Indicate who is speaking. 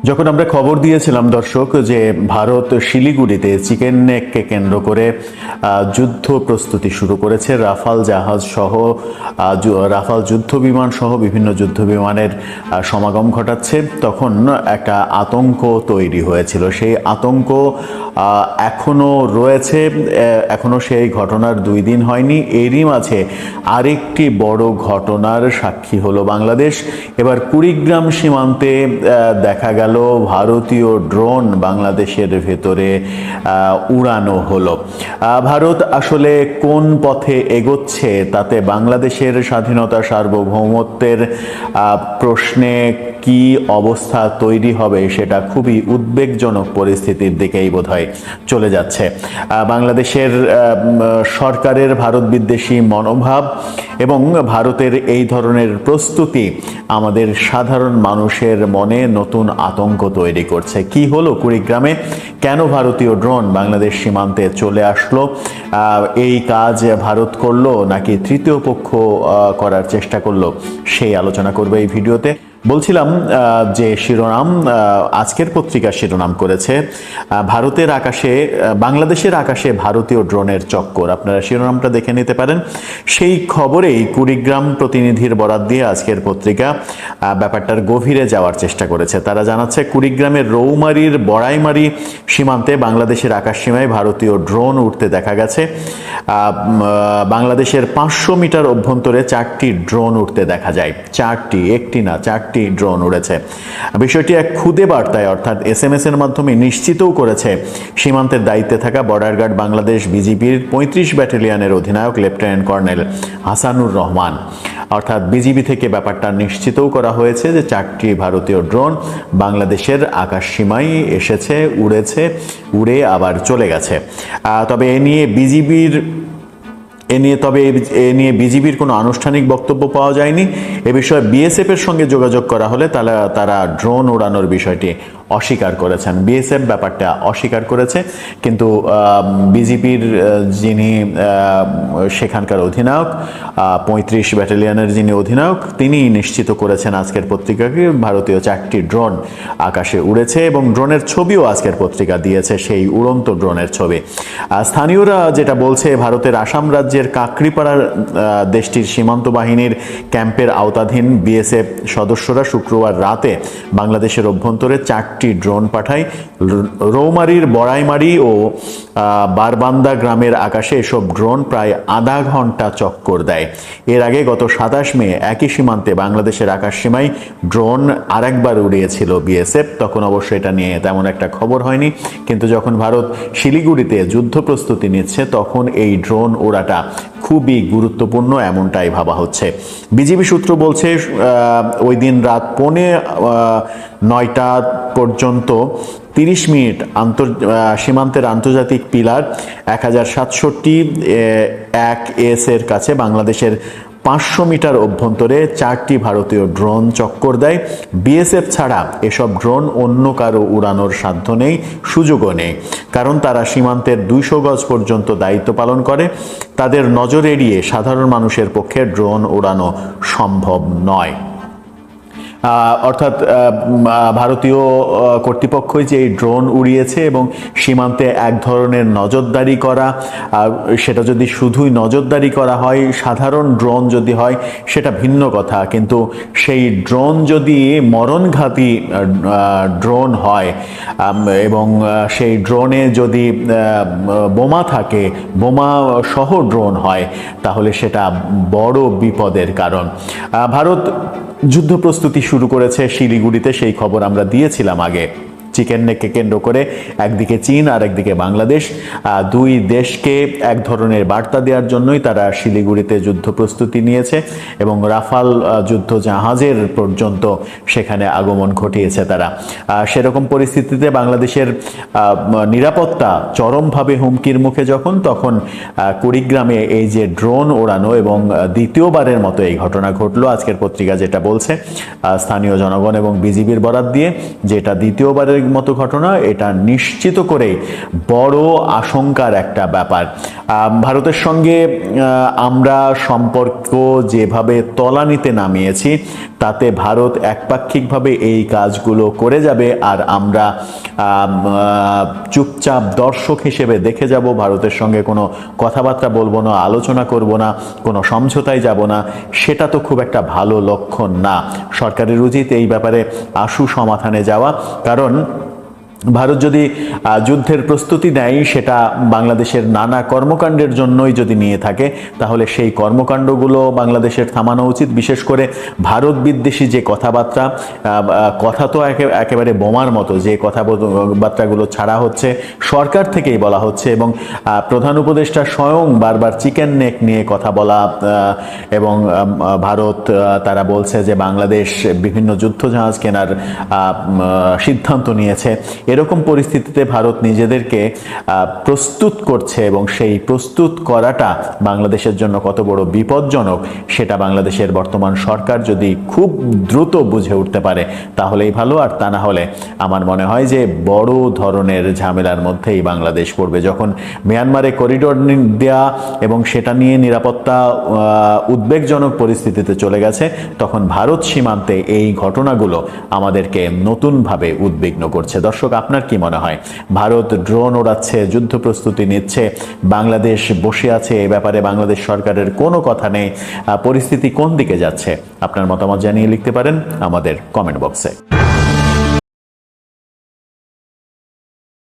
Speaker 1: যখন আমরা খবর দিয়েছিলাম দর্শক যে ভারত শিলিগুড়িতে চিকেন নেককে কেন্দ্র করে যুদ্ধ প্রস্তুতি শুরু করেছে, রাফাল জাহাজ সহ রাফাল যুদ্ধ বিমান সহ বিভিন্ন যুদ্ধ বিমানের সমাগম ঘটাচ্ছে, তখন একটা আতঙ্ক তৈরি হয়েছিল। সেই আতঙ্ক এখনো রয়েছে, এখনো সেই ঘটনার 2 দিন হয়নি। এরই মাঝে আরেকটি বড় ঘটনার সাক্ষী হলো বাংলাদেশ। এবার কুড়িগ্রাম সীমান্তে দেখা গেল ভারতীয় ড্রোন বাংলাদেশের ভেতরে উড়ানো হলো। ভারত আসলে কোন পথে এগোচ্ছে তাতে বাংলাদেশের স্বাধীনতা সার্বভৌমত্বের প্রশ্নে কি অবস্থা তৈরি হবে সেটা খুবই উদ্বেগজনক পরিস্থিতির দিকেই বোধহয় চলে যাচ্ছে। বাংলাদেশের সরকারের ভারত বিদ্বেষী মনোভাব এবং ভারতের এই ধরনের প্রস্তুতি আমাদের সাধারণ মানুষের মনে নতুন আতঙ্ক তৈরি করছে। কি হলো কুড়িগ্রামে, কেন ভারতীয় ড্রোন বাংলাদেশ সীমান্তে চলে আসলো, এই কাজ ভারত করলো নাকি তৃতীয় পক্ষ করার চেষ্টা করলো, সেই আলোচনা করবে এই ভিডিওতে। বলছিলাম যে শিরোনাম, আজকের পত্রিকা শিরোনাম করেছে ভারতের আকাশে, বাংলাদেশের আকাশে ভারতীয় ড্রোনের চক্কর। আপনারা শিরোনামটা দেখে নিতে পারেন। সেই খবরেই কুড়িগ্রাম প্রতিনিধির বরাত দিয়ে আজকের পত্রিকা ব্যাপারটার গভীরে যাওয়ার চেষ্টা করেছে। তারা জানাচ্ছে কুড়িগ্রামের রৌমারীর বড়াইমারি সীমান্তে বাংলাদেশের আকাশ সীমায় ভারতীয় ড্রোন উঠতে দেখা গেছে। বাংলাদেশের 500 মিটার অভ্যন্তরে 4টি ড্রোন উঠতে দেখা যায়। 4টি, একটি না 4টি ড্রোন উড়েছে। বিষয়টি এক খুদে বার্তায় অর্থাৎ SMS এর মাধ্যমে নিশ্চিতও করেছে সীমান্তের দায়িত্বে থাকা বর্ডার গার্ড বাংলাদেশ বিজিবির 35 ব্যাটালিয়নের অধিনায়ক লেফটেন্যান্ট কর্নেল হাসানুর রহমান। অর্থাৎ বিজিবি থেকে ব্যাপারটা নিশ্চিতও করা হয়েছে যে 4টি ভারতীয় ড্রোন বাংলাদেশের আকাশ সীমায় এসেছে, উড়েছে, উড়ে আবার চলে গেছে। তবে এ নিয়ে বিজিবির কোনো আনুষ্ঠানিক বক্তব্য পাওয়া যায়নি। এ বিষয়ে বিএসএফ এর সঙ্গে যোগাযোগ করা হলে তারা ড্রোন ওড়ানোর বিষয়টি অস্বীকার করেছেন। বিএসএফ ব্যাপারটা অস্বীকার করেছে, কিন্তু বিজিবির যিনি সেখানকার অধিনায়ক, 35 ব্যাটালিয়নের যিনি অধিনায়ক, তিনি নিশ্চিত করেছেন আজকের পত্রিকাকে ভারতীয় 4টি ড্রোন আকাশে উড়েছে এবং ড্রোনের ছবিও আজকের পত্রিকা দিয়েছে, সেই উড়ন্ত ড্রোনের ছবি। স্থানীয়রা যেটা বলছে, ভারতের আসাম রাজ্যের কাকড়িপাড়ার দেশটির সীমান্ত বাহিনীর ক্যাম্পের আওতাধীন বিএসএফ সদস্যরা শুক্রবার রাতে বাংলাদেশের অভ্যন্তরে 4টি ড্রোন পাঠায়। রৌমারীর বড়াইমারি ও বারবান্দা গ্রামের আকাশে এসব ড্রোন প্রায় আধা ঘন্টা চক্কর দেয়। এর আগে গত 27 মে একই সীমান্তে বাংলাদেশের আকাশ সীমায় ড্রোন আরেকবার উড়িয়েছিল বিএসএফ। তখন অবশ্য এটা নিয়ে তেমন একটা খবর হয়নি, কিন্তু যখন ভারত শিলিগুড়িতে যুদ্ধ প্রস্তুতি নিচ্ছে তখন এই ড্রোন ওড়াটা খুবই গুরুত্বপূর্ণ, এমনটাই ভাবা হচ্ছে। বিজিবি সূত্র বলছে ওই দিন রাত 8:45 পর্যন্ত 30 মিনিট সীমান্তের আন্তর্জাতিক পিলার 1067-1S এর কাছে বাংলাদেশের 500 মিটার অভ্যন্তরে 4টি ভারতীয় ড্রোন চক্কর দেয়। বিএসএফ ছাড়া এসব ড্রোন অন্য কারো উড়ানোর সাধ্য নেই, সুযোগও নেই, কারণ তারা সীমান্তের 200 গজ পর্যন্ত দায়িত্ব পালন করে। তাদের নজর এড়িয়ে সাধারণ মানুষের পক্ষে ড্রোন উড়ানো সম্ভব নয়। অর্থাৎ ভারতীয় কর্তৃপক্ষই যে এই ড্রোন উড়িয়েছে এবং সীমান্তে এক ধরনের নজরদারি করা, সেটা যদি শুধুই নজরদারি করা হয়, সাধারণ ড্রোন যদি হয় সেটা ভিন্ন কথা, কিন্তু সেই ড্রোন যদি মরণঘাতী ড্রোন হয় এবং সেই ড্রোনে যদি বোমা থাকে, বোমা সহ ড্রোন হয়, তাহলে সেটা বড় বিপদের কারণ। ভারত যুদ্ধ প্রস্তুতি শুরু করেছে শিলিগুড়িতে, সেই খবর আমরা দিয়েছিলাম আগে। চিকেন নেককে কেন্দ্র করে একদিকে চীন আর একদিকে বাংলাদেশ, দুই দেশকে এক ধরনের বার্তা দেওয়ার জন্যই তারা শিলিগুড়িতে যুদ্ধ প্রস্তুতি নিয়েছে এবং রাফাল যুদ্ধ জাহাজের পর্যন্ত সেখানে আগমন ঘটিয়েছে তারা। সেরকম পরিস্থিতিতে বাংলাদেশের নিরাপত্তা চরমভাবে হুমকির মুখে তখন কুড়িগ্রামে এই যে ড্রোন ওড়ানো এবং দ্বিতীয়বারের মতো এই ঘটনা ঘটলো। আজকের পত্রিকা যেটা বলছে স্থানীয় জনগণ এবং বিজিবির বরাত দিয়ে, যেটা দ্বিতীয়বারের মতো ঘটনা, এটা নিশ্চিত করেই বড় আশঙ্কার একটা ব্যাপার। ভারতের সঙ্গে আমরা সম্পর্ক যেভাবে তলানিতে নামিয়েছি, তাতে ভারত একপাক্ষিকভাবে এই কাজগুলো করে যাবে, আর আমরা চুপচাপ দর্শক হিসেবে দেখে যাব, ভারতের সঙ্গে কোনো কথাবার্তা বলবো না, আলোচনা করব না, কোনো সমঝোতায় যাব না। সেটা তো খুব একটা ভালো লক্ষণ না। সরকারের উচিত এই ব্যাপারে আশু সমাধানে যাওয়া, কারণ ভারত যদি যুদ্ধের প্রস্তুতি নেয় সেটা বাংলাদেশের নানা কর্মকাণ্ডের জন্যই যদি নিয়ে থাকে, তাহলে সেই কর্মকাণ্ডগুলো বাংলাদেশের থামানো উচিত। বিশেষ করে ভারত বিদ্বেষী যে কথাবার্তা, কথা তো একেবারে বোমার মতো যে কথাবার্তাগুলো ছাড়া হচ্ছে, সরকার থেকেই বলা হচ্ছে, এবং প্রধান উপদেষ্টা স্বয়ং বারবার চিকেন নেক নিয়ে কথা বলা, এবং ভারত তারা বলছে যে বাংলাদেশ বিভিন্ন যুদ্ধজাহাজ কেনার সিদ্ধান্ত নিয়েছে। এরকম পরিস্থিতিতে ভারত নিজেদেরকে প্রস্তুত করছে, এবং সেই প্রস্তুত করাটা বাংলাদেশের জন্য কত বড় বিপজ্জনক সেটা বাংলাদেশের বর্তমান সরকার যদি খুব দ্রুত বুঝে উঠতে পারে তাহলেই ভালো। আর তা না হলে আমার মনে হয় যে বড় ধরনের ঝামেলার মধ্যেই বাংলাদেশ পড়বে। যখন মিয়ানমারে করিডোর দেয়া এবং সেটা নিয়ে নিরাপত্তা উদ্বেগজনক পরিস্থিতিতে চলে গেছে, তখন ভারত সীমান্তে এই ঘটনাগুলো আমাদেরকে নতুনভাবে উদ্বিগ্ন করছে। দর্শক, আপনার কি মনে হয়? ভারত ড্রোন ওড়াচ্ছে, যুদ্ধ প্রস্তুতি নিচ্ছে, বাংলাদেশ বসে আছে, এ ব্যাপারে বাংলাদেশ সরকারের কোনো কথা নেই, পরিস্থিতি কোন দিকে যাচ্ছে? আপনার মতামত জানিয়ে লিখতে পারেন আমাদের কমেন্ট বক্সে।